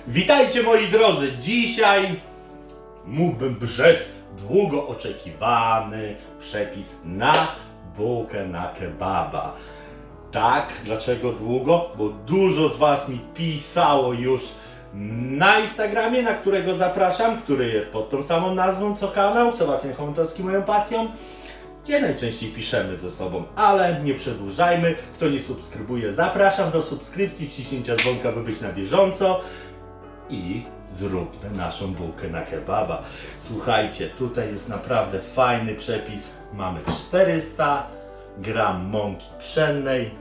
Witajcie moi drodzy, dzisiaj mógłbym rzec długo oczekiwany przepis na bułkę na kebaba. Tak, dlaczego długo? Bo dużo z Was mi pisało już na Instagramie, na którego zapraszam, który jest pod tą samą nazwą co kanał Sebastian Chomutowski moją pasją, gdzie najczęściej piszemy ze sobą, ale nie przedłużajmy. Kto nie subskrybuje, zapraszam do subskrypcji, wciśnięcia dzwonka, by być na bieżąco. I zróbmy naszą bułkę na kebaba. Słuchajcie, tutaj jest naprawdę fajny przepis. Mamy 400 gram mąki pszennej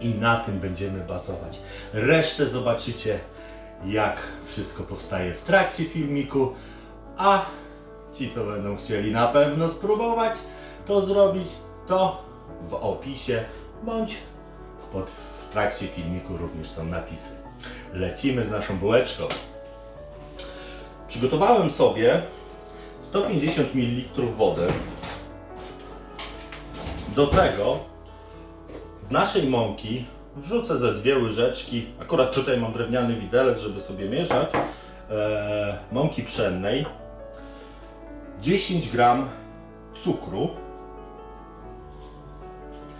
i na tym będziemy bazować. Resztę zobaczycie, jak wszystko powstaje w trakcie filmiku, a ci, co będą chcieli na pewno spróbować to zrobić, to w opisie bądź w trakcie filmiku również są napisy. Lecimy z naszą bułeczką. Przygotowałem sobie 150 ml wody. Do tego z naszej mąki wrzucę ze 2 łyżeczki, akurat tutaj mam drewniany widelec, żeby sobie mieszać, mąki pszennej, 10 gram cukru,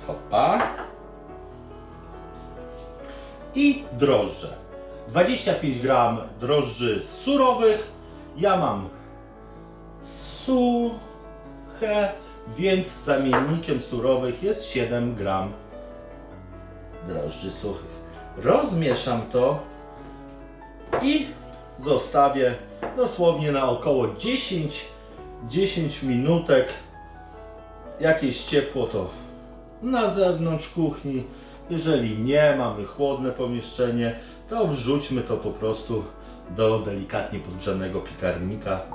hopa, i drożdże. 25 gram drożdży surowych. Ja mam suche, więc zamiennikiem surowych jest 7 gram drożdży suchych. Rozmieszam to i zostawię dosłownie na około 10 minutek. Jakieś ciepło to na zewnątrz kuchni. Jeżeli nie mamy chłodne pomieszczenie, to wrzućmy to po prostu do delikatnie podgrzanego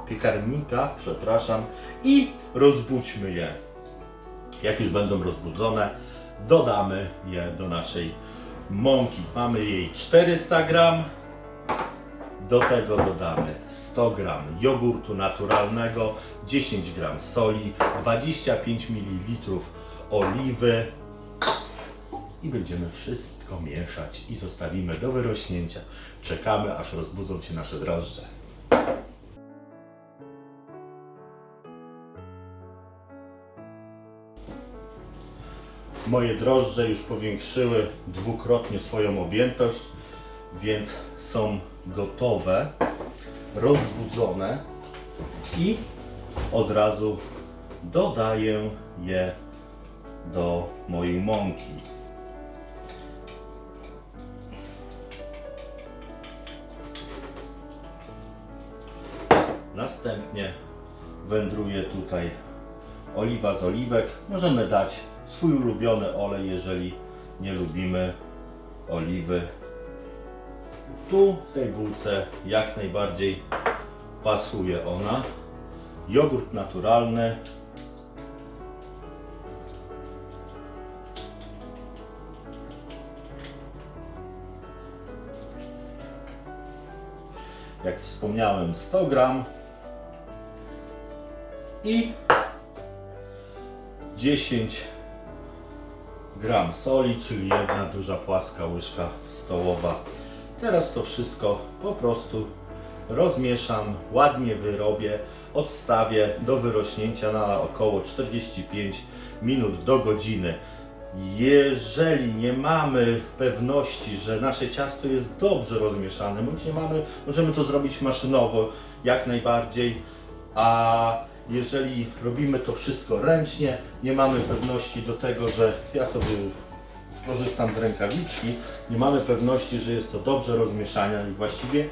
piekarnika, i rozbudźmy je. Jak już będą rozbudzone, dodamy je do naszej mąki. Mamy jej 400 gram. Do tego dodamy 100 gram jogurtu naturalnego, 10 gram soli, 25 ml oliwy. I będziemy wszystko mieszać i zostawimy do wyrośnięcia. Czekamy, aż rozbudzą się nasze drożdże. Moje drożdże już powiększyły dwukrotnie swoją objętość, więc są gotowe, rozbudzone i od razu dodaję je do mojej mąki. Następnie wędruje tutaj oliwa z oliwek. Możemy dać swój ulubiony olej, jeżeli nie lubimy oliwy. Tu w tej bułce jak najbardziej pasuje ona. Jogurt naturalny. Jak wspomniałem, 100 gram i 10 gram soli, czyli jedna duża płaska łyżka stołowa. Teraz to wszystko po prostu rozmieszam, ładnie wyrobię, odstawię do wyrośnięcia na około 45 minut do godziny. Jeżeli nie mamy pewności, że nasze ciasto jest dobrze rozmieszane, bądź nie mamy, możemy to zrobić maszynowo jak najbardziej, a jeżeli robimy to wszystko ręcznie, nie mamy pewności do tego, że ja sobie skorzystam z rękawiczki, nie mamy pewności, że jest to dobrze rozmieszane i właściwie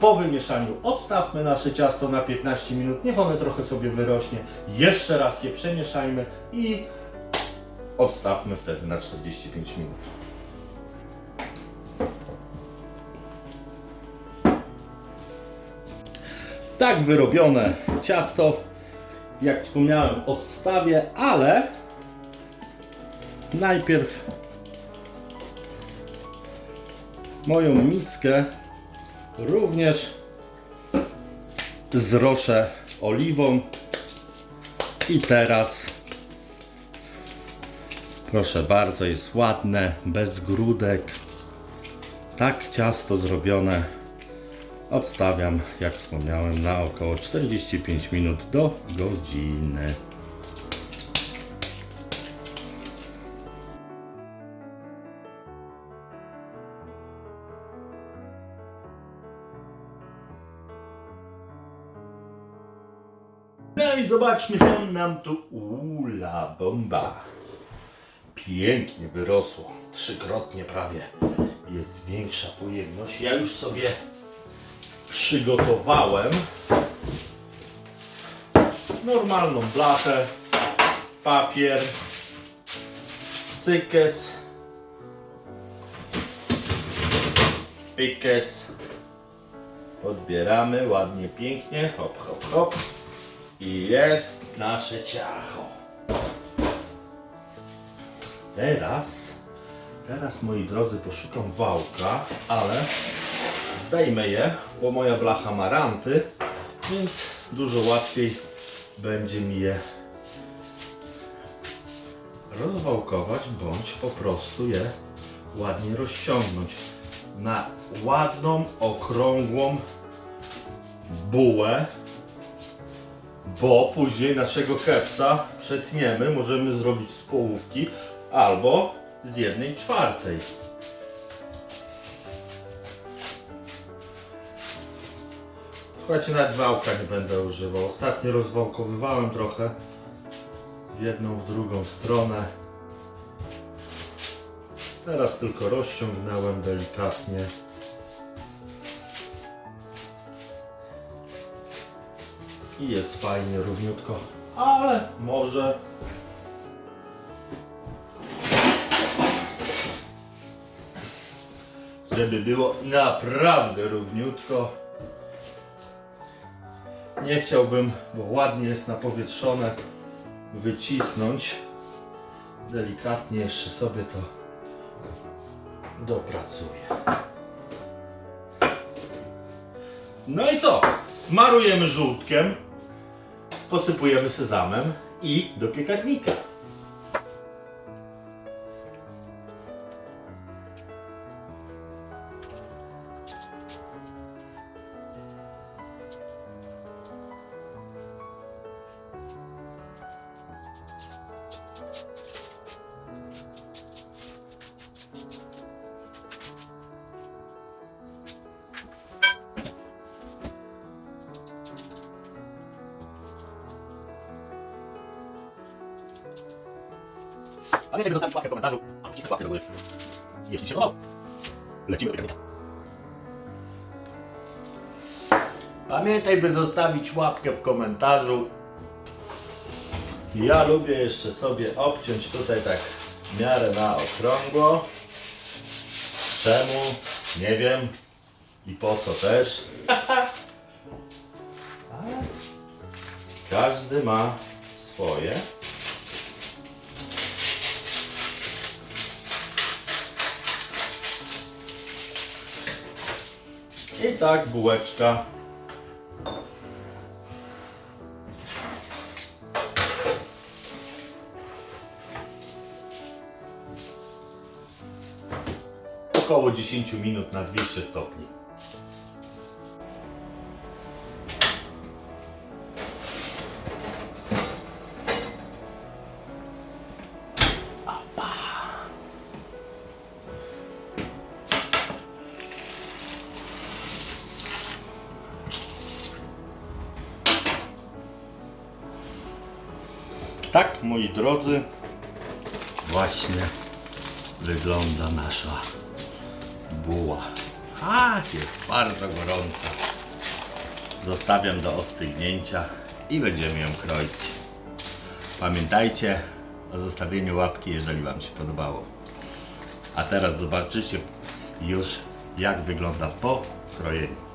po wymieszaniu odstawmy nasze ciasto na 15 minut, niech one trochę sobie wyrośnie, jeszcze raz je przemieszajmy i odstawmy wtedy na 45 minut. Tak wyrobione ciasto, jak wspomniałem, odstawię, ale najpierw moją miskę również zroszę oliwą i teraz proszę bardzo, jest ładne, bez grudek. Tak ciasto zrobione odstawiam, jak wspomniałem, na około 45 minut do godziny. No i zobaczmy, co nam tu ula bomba. Pięknie wyrosło, trzykrotnie prawie. Jest większa pojemność. Ja już sobie przygotowałem normalną blachę, papier, cykes, pykes. Podbieramy ładnie, pięknie, hop, hop, hop. I jest nasze ciacho. Teraz moi drodzy, poszukam wałka, ale zdejmę je, bo moja blacha ma ranty, więc dużo łatwiej będzie mi je rozwałkować, bądź po prostu je ładnie rozciągnąć na ładną, okrągłą bułę, bo później naszego kepsa przetniemy, możemy zrobić z połówki albo z 1/4. Słuchajcie, nawet wałka nie będę używał. Ostatnio rozwałkowywałem trochę w jedną, w drugą stronę. Teraz tylko rozciągnąłem delikatnie. I jest fajnie, równiutko, ale może żeby było naprawdę równiutko. Nie chciałbym, bo ładnie jest napowietrzone, wycisnąć. Delikatnie jeszcze sobie to dopracuję. No i co? Smarujemy żółtkiem, posypujemy sezamem i do piekarnika. Pamiętaj, by zostawić łapkę w komentarzu, a wcisnąć łapkę do góry, jeśli Ci się podobało. Lecimy do piekarnika. Pamiętaj, by zostawić łapkę w komentarzu. Ja lubię jeszcze sobie obciąć tutaj tak w miarę na okrągło. Czemu? Nie wiem. I po co też. Ale każdy ma swoje. I tak bułeczka. Około 10 minut na 200 stopni. Tak, moi drodzy, właśnie wygląda nasza buła. Jest bardzo gorąca. Zostawiam do ostygnięcia i będziemy ją kroić. Pamiętajcie o zostawieniu łapki, jeżeli Wam się podobało. A teraz zobaczycie już, jak wygląda po krojeniu.